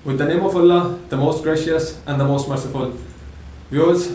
With the name of Allah, the most gracious and the most merciful. Viewers,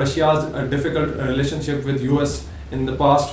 Russia's difficult relationship with US in the past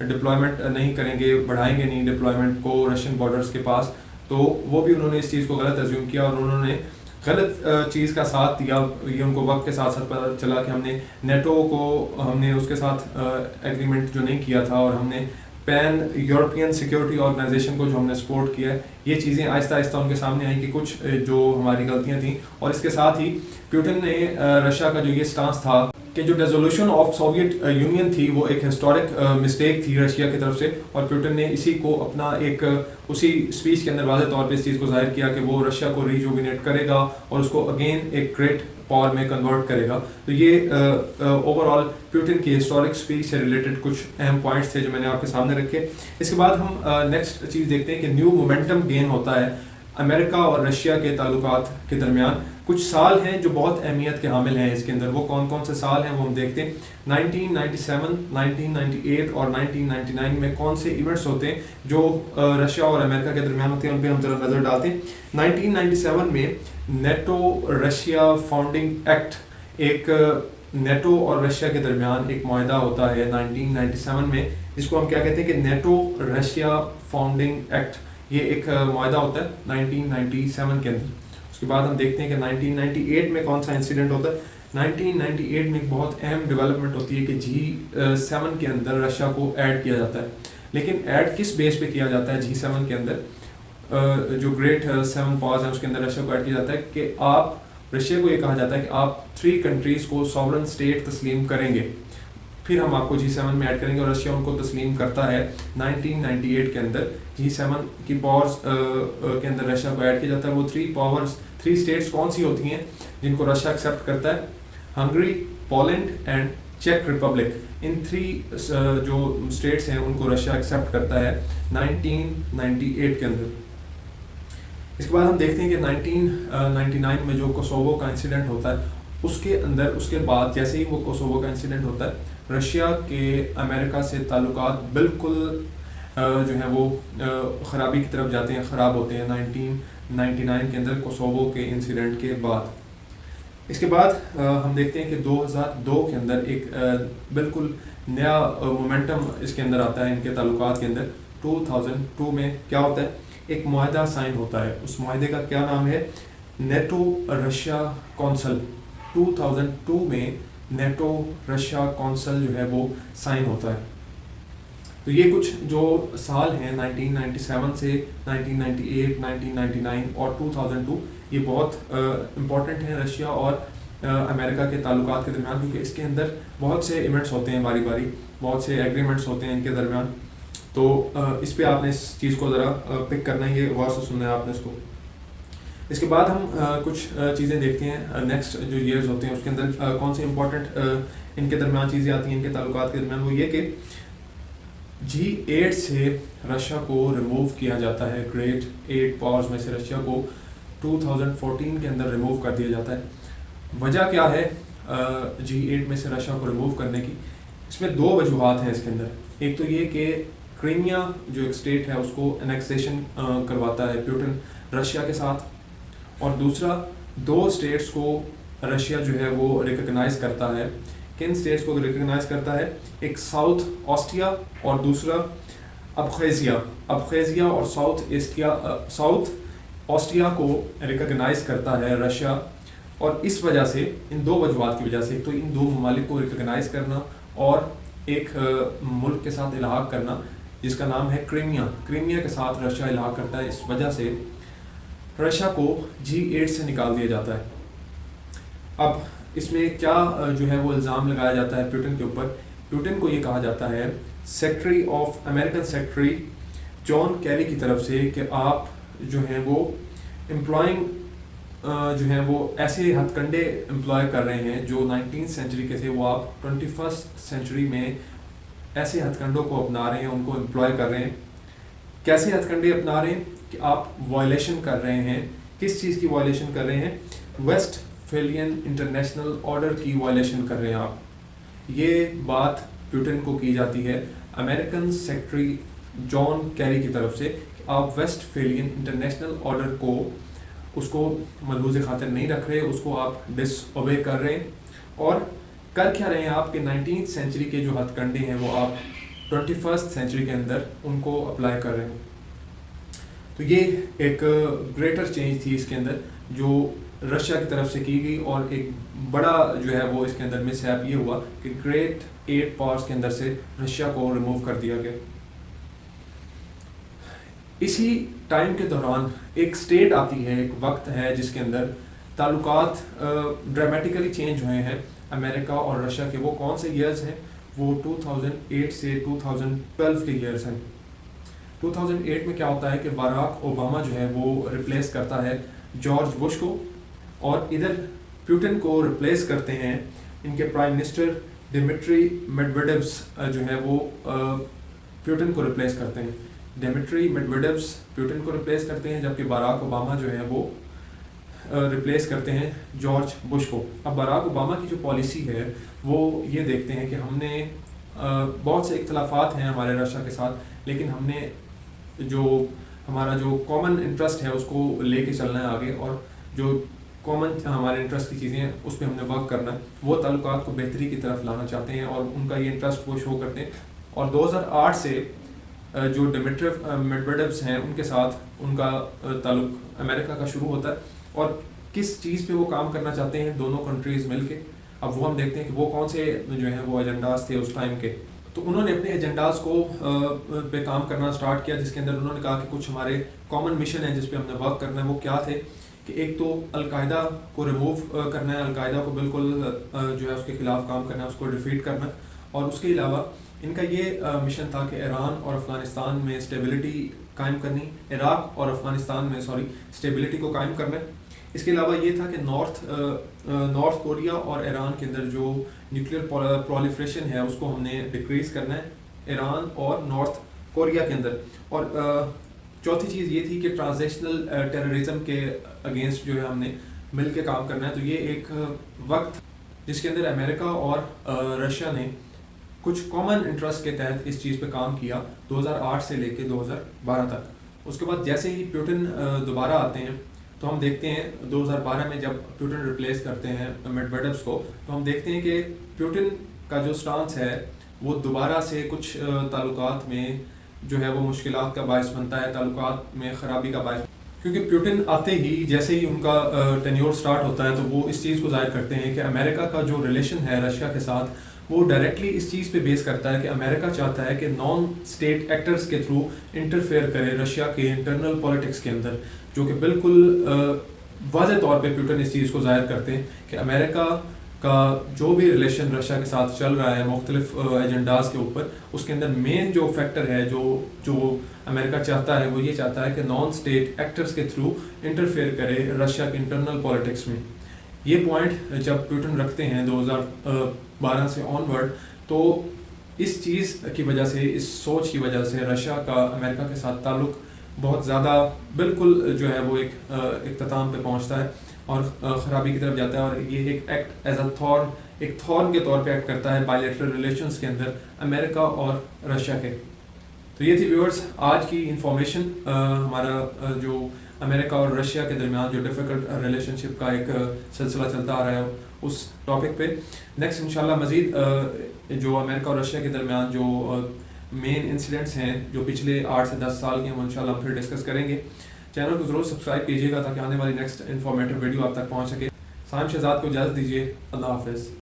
deployment نہیں کریں گے, بڑھائیں گے نہیں deployment کو Russian borders کے پاس. تو وہ بھی انہوں نے اس چیز کو غلط ایزیوم کیا اور انہوں نے غلط چیز کا ساتھ دیا. یہ ان کو وقت کے ساتھ ساتھ پتہ چلا کہ ہم نے نیٹو کو ہم نے اس کے ساتھ ایگریمنٹ جو نہیں کیا تھا, اور ہم نے پین یورپین سیکورٹی آرگنائزیشن کو جو ہم نے سپورٹ کیا ہے, یہ چیزیں آہستہ آہستہ ان کے سامنے آئیں کہ کچھ جو ہماری غلطیاں تھیں. اور اس کے ساتھ ہی پیوٹن نے رشیا کا جو یہ سٹانس تھا کہ جو ڈیزولوشن آف سوویت یونین تھی وہ ایک ہسٹورک مسٹیک تھی رشیا کی طرف سے, اور پیوٹن نے اسی کو اپنا ایک اسی اسپیچ کے اندر واضح طور پہ اس چیز کو ظاہر کیا کہ وہ رشیا کو ریجوینیٹ کرے گا اور اس کو اگین ایک گریٹ پاور میں کنورٹ کرے گا. تو یہ اوور آل پیوٹن کی ہسٹورک اسپیچ سے ریلیٹڈ کچھ اہم پوائنٹس تھے جو میں نے آپ کے سامنے رکھے. اس کے بعد ہم نیکسٹ چیز دیکھتے ہیں کہ نیو مومنٹم گین ہوتا ہے امریکہ اور رشیا کے تعلقات کے درمیان. کچھ سال ہیں جو بہت اہمیت کے حامل ہیں اس کے اندر. وہ کون کون سے سال ہیں وہ ہم دیکھتے ہیں. 1997, 1998 اور 1999 میں کون سے ایونٹس ہوتے ہیں جو رشیا اور امریکہ کے درمیان ہوتے ہیں, ان پہ ہم ذرا نظر ڈالتے ہیں. 1997 میں نیٹو رشیا فاؤنڈنگ ایکٹ, ایک نیٹو اور رشیا کے درمیان ایک معاہدہ ہوتا ہے 1997 میں, جس کو ہم کیا کہتے ہیں کہ نیٹو رشیا فاؤنڈنگ ایکٹ. یہ ایک معاہدہ ہوتا ہے 1997 کے اندر. اس کے بعد ہم دیکھتے ہیں کہ 1998 میں کون سا انسیڈنٹ ہوتا ہے. 1998 میں ایک بہت اہم ڈیولپمنٹ ہوتی ہے کہ G7 کے اندر رشیا کو ایڈ کیا جاتا ہے. لیکن ایڈ کس بیس پہ کیا جاتا ہے G7 کے اندر, جو گریٹ 7 پاورز ہیں اس کے اندر رشیا کو ایڈ کیا جاتا ہے کہ آپ رشیا کو یہ کہا جاتا ہے کہ آپ 3 کنٹریز کو سوورن اسٹیٹ تسلیم کریں گے, پھر ہم آپ کو G7 میں ایڈ کریں گے. اور رشیا ان کو تسلیم کرتا ہے 1998 کے اندر. G7 کی پاورز کے اندر رشیا کو ایڈ کیا جاتا ہے. وہ 3 اسٹیٹس کون سی ہوتی ہیں جن کو رشیا ایکسیپٹ کرتا ہے؟ ہنگری, پولینڈ اینڈ چیک ریپبلک. ان 3 جو اسٹیٹس ہیں ان کو رشیا ایکسیپٹ کرتا ہے 1998 کے اندر. اس کے بعد ہم دیکھتے ہیں کہ 1999 میں جو کوسوو کا انسیڈنٹ ہوتا ہے اس کے اندر, اس کے بعد جیسے ہی وہ کوسوو کا انسیڈنٹ ہوتا ہے, رشیا کے امریکہ سے تعلقات بالکل جو ہیں وہ خرابی کی طرف جاتے ہیں, خراب ہوتے ہیں 1999 کے اندر کوسوو کے انسیڈنٹ کے بعد. اس کے بعد ہم دیکھتے ہیں کہ 2002 کے اندر ایک بالکل نیا مومنٹم اس کے اندر آتا ہے ان کے تعلقات کے اندر. 2002 میں کیا ہوتا ہے, ایک معاہدہ سائن ہوتا ہے. اس معاہدے کا کیا نام ہے؟ NATO Russia council. 2002 میں نیٹو رشیا کونسل جو ہے وہ سائن ہوتا ہے. تو یہ کچھ جو سال ہیں 1997 سے 1998, 1999 اور 2002, یہ بہت امپورٹنٹ ہیں رشیا اور امریکہ کے تعلقات کے درمیان, کیونکہ اس کے اندر بہت سے ایونٹس ہوتے ہیں باری باری, بہت سے ایگریمنٹس ہوتے ہیں ان کے درمیان. تو اس پہ آپ نے اس چیز کو ذرا پک کرنا ہے, یہ غور سے سننا ہے آپ نے اس کو. اس کے بعد ہم کچھ چیزیں دیکھتے ہیں نیکسٹ جو ایئرز ہوتے ہیں اس کے اندر کون سے امپورٹنٹ ان کے درمیان چیزیں آتی ہیں ان کے تعلقات کے درمیان. وہ یہ کہ G8 سے رشیا کو ریموو کیا جاتا ہے. گریٹ 8 پاورز میں سے رشیا کو 2014 کے اندر ریموو کر دیا جاتا ہے. وجہ کیا ہے G8 میں سے رشیا کو ریموو کرنے کی؟ اس میں 2 وجوہات ہیں اس کے اندر. ایک تو یہ کہ کرائمیا جو ایک اسٹیٹ ہے اس کو انیکسیشن کرواتا ہے پیوٹن رشیا کے ساتھ, اور دوسرا 2 اسٹیٹس کو رشیا جو ہے وہ ریکگنائز کرتا ہے. کن اسٹیٹس کو ریکگنائز کرتا ہے؟ ایک ساؤتھ آسٹریا اور دوسرا ابخیزیا. ابخیزیا اور ساؤتھ آسٹریا کو ریکگنائز کرتا ہے رشیا, اور اس وجہ سے ان 2 وجوہات کی وجہ سے, ایک تو ان 2 ممالک کو ریکگنائز کرنا اور ایک ملک کے ساتھ الحاق کرنا جس کا نام ہے کرائمیا. کرائمیا کے ساتھ رشیا الحاق کرتا ہے. اس وجہ سے رشیا کو G8 سے نکال دیا جاتا ہے. اب اس میں کیا جو ہے وہ الزام لگایا جاتا ہے پیوٹن کے اوپر؟ پیوٹن کو یہ کہا جاتا ہے امریکن سیکرٹری جان کیری کی طرف سے کہ آپ جو ہیں وہ جو ہیں وہ ایسے ہتھ کنڈے امپلائے کر رہے ہیں جو 19th سینچری کے تھے, وہ آپ 21st سینچری میں ایسے ہتھ کنڈوں کو اپنا رہے ہیں, ان کو امپلائے کر رہے ہیں. کیسے ہتھ کنڈے اپنا رہے ہیں کہ آپ وائلیشن کر رہے ہیں. کس چیز کی وائلیشن کر رہے ہیں؟ ویسٹ فیلین انٹرنیشنل آرڈر کی وائلیشن کر رہے ہیں آپ. یہ بات پیوٹن کو کی جاتی ہے امریکن سیکرٹری جان کیری کی طرف سے کہ آپ ویسٹ فیلین انٹرنیشنل آرڈر کو اس کو ملحوظ خاطر نہیں رکھ رہے, اس کو آپ ڈس اوبے کر رہے ہیں. اور کر کیا رہے ہیں آپ کہ 19th سینچری کے جو ہتھ کنڈے ہیں وہ آپ 21st سینچری کے اندر ان کو اپلائی کر رہے ہیں. تو یہ ایک گریٹر چینج تھی اس کے اندر جو رشیا کی طرف سے کی گئی, اور ایک بڑا جو ہے وہ اس کے اندر مس ہیپ یہ ہوا کہ گریٹ 8 پاورز کے اندر سے رشیا کو ریموو کر دیا گیا. اسی ٹائم کے دوران ایک سٹیٹ آتی ہے, ایک وقت ہے جس کے اندر تعلقات ڈرامیٹیکلی چینج ہوئے ہیں امریکہ اور رشیا کے. وہ کون سے ایئرز ہیں؟ وہ 2008 سے 2012 کے ایئرز ہیں. 2008 میں کیا ہوتا ہے کہ باراک اوباما جو ہے وہ ریپلیس کرتا ہے جارج بش کو, اور ادھر پیوٹن کو ریپلیس کرتے ہیں ان کے پرائم منسٹر ڈیمیٹری میڈویڈیوس جو ہے وہ پیوٹن کو ریپلیس کرتے ہیں. ڈیمیٹری میڈویڈیوس پیوٹن کو ریپلیس کرتے ہیں, جبکہ باراک اوباما جو ہے وہ ریپلیس کرتے ہیں جارج بش کو. اب باراک اوباما کی جو پالیسی ہے وہ یہ دیکھتے ہیں کہ ہم نے بہت سے اختلافات ہیں ہمارے رشیا کے ساتھ, لیکن ہم نے جو ہمارا جو کامن انٹرسٹ ہے اس کو لے کے چلنا ہے آگے, اور جو کامن ہمارے انٹرسٹ کی چیزیں ہیں اس پہ ہم نے ورک کرنا ہے. وہ تعلقات کو بہتری کی طرف لانا چاہتے ہیں اور ان کا یہ انٹرسٹ وہ شو کرتے ہیں. اور 2008 سے جو ڈیمیٹری میڈویڈیوس ہیں ان کے ساتھ ان کا تعلق امریکہ کا شروع ہوتا ہے, اور کس چیز پہ وہ کام کرنا چاہتے ہیں دونوں کنٹریز مل کے. اب وہ ہم دیکھتے ہیں کہ وہ کون سے جو ہیں وہ ایجنڈاز تھے اس ٹائم کے. تو انہوں نے اپنے ایجنڈاز کو پہ کام کرنا سٹارٹ کیا, جس کے اندر انہوں نے کہا کہ کچھ ہمارے کامن مشن ہیں جس پہ ہم نے ورک کرنا ہے. وہ کیا تھے کہ ایک تو القاعدہ کو ریموو کرنا ہے, القاعدہ کو بالکل جو ہے اس کے خلاف کام کرنا ہے, اس کو ڈیفیٹ کرنا ہے. اور اس کے علاوہ ان کا یہ مشن تھا کہ ایران اور افغانستان میں اسٹیبلٹی قائم کرنی, عراق اور افغانستان میں اسٹیبلٹی کو قائم کرنا ہے. اس کے علاوہ یہ تھا کہ نارتھ کوریا اور ایران کے اندر جو نیوکلیئر پرولیفریشن ہے اس کو ہم نے ڈیکریز کرنا ہے ایران اور نارتھ کوریا کے اندر. اور چوتھی چیز یہ تھی کہ ٹرانزیکشنل ٹیررزم کے اگینسٹ جو ہے ہم نے مل کے کام کرنا ہے. تو یہ ایک وقت جس کے اندر امریکہ اور رشیا نے کچھ کامن انٹرسٹ کے تحت اس چیز پہ کام کیا 2008 سے لے کے 2012 تک. اس کے بعد جیسے ہی پیوٹن دوبارہ آتے ہیں تو ہم دیکھتے ہیں 2012 میں جب پیوٹن ریپلیس کرتے ہیں میڈویڈیوس کو, تو ہم دیکھتے ہیں کہ پیوٹن کا جو سٹانس ہے وہ دوبارہ سے کچھ تعلقات میں جو ہے وہ مشکلات کا باعث بنتا ہے, تعلقات میں خرابی کا باعث. کیونکہ پیوٹن آتے ہی جیسے ہی ان کا ٹینیور سٹارٹ ہوتا ہے تو وہ اس چیز کو ظاہر کرتے ہیں کہ امریکہ کا جو ریلیشن ہے رشیا کے ساتھ وہ ڈائریکٹلی اس چیز پہ بیس کرتا ہے کہ امریکہ چاہتا ہے کہ نان اسٹیٹ ایکٹرز کے تھرو انٹرفیئر کرے رشیا کے انٹرنل پولیٹکس کے اندر, جو کہ بالکل واضح طور پہ پیوٹن اس چیز کو ظاہر کرتے ہیں کہ امریکہ کا جو بھی ریلیشن رشیا کے ساتھ چل رہا ہے مختلف ایجنڈاز کے اوپر, اس کے اندر مین جو فیکٹر ہے جو امریکہ چاہتا ہے وہ یہ چاہتا ہے کہ نان اسٹیٹ ایکٹرز کے تھرو انٹرفیئر کرے رشیا کے انٹرنل پولیٹکس میں. یہ پوائنٹ جب پیوٹن رکھتے ہیں 2012 سے آن ورڈ, تو اس چیز کی وجہ سے, اس سوچ کی وجہ سے رشیا کا امریکہ کے ساتھ تعلق بہت زیادہ بالکل جو ہے وہ ایک اختتام پہ پہنچتا ہے اور خرابی کی طرف جاتا ہے. اور یہ ایک ایکٹ ایز اے تھورن, ایک تھورن کے طور پہ ایکٹ کرتا ہے بائیلیٹرل ریلیشنز کے اندر امریکہ اور رشیا کے. تو یہ تھی ویورز آج کی انفارمیشن, ہمارا جو امریکہ اور رشیا کے درمیان جو ڈیفیکلٹ ریلیشن شپ کا ایک سلسلہ چلتا آ رہا ہے اس ٹاپک پہ. نیکسٹ انشاءاللہ مزید جو امریکہ اور رشیا کے درمیان جو مین انسیڈنٹس ہیں جو پچھلے 8 سے 10 سال کے ہیں وہ انشاءاللہ ہم پھر ڈسکس کریں گے. چینل کو ضرور سبسکرائب کیجیے گا تاکہ آنے والی نیکسٹ انفارمیٹیو ویڈیو آپ تک پہنچ سکے. سائم شہزاد کو اجازت دیجیے. اللہ حافظ.